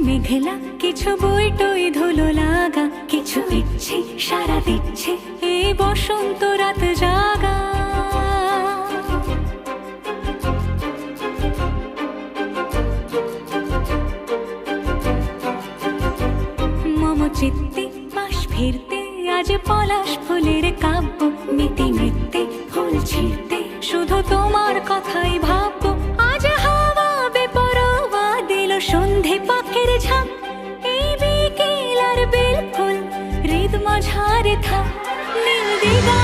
মেঘলা, কিছু বই টই ধুলো লাগা, কিছু ইচ্ছে সারা দিচ্ছে এই বসন্ত রাত জাগা। মম চিত্তে পাশ ফিরতে আজ পলাশ ফুলের কাব্য, মিতি নৃত্যে ফুল ছিঁড়তে শুধু তোমার কথাই ভাববো। আজ হাওয়া বেপরোয়া দিল সন্ধে পাখির ঝাঁক, এই বিকেল আর বেল ফুল হৃদ মাঝারে থাক নীল দিগা।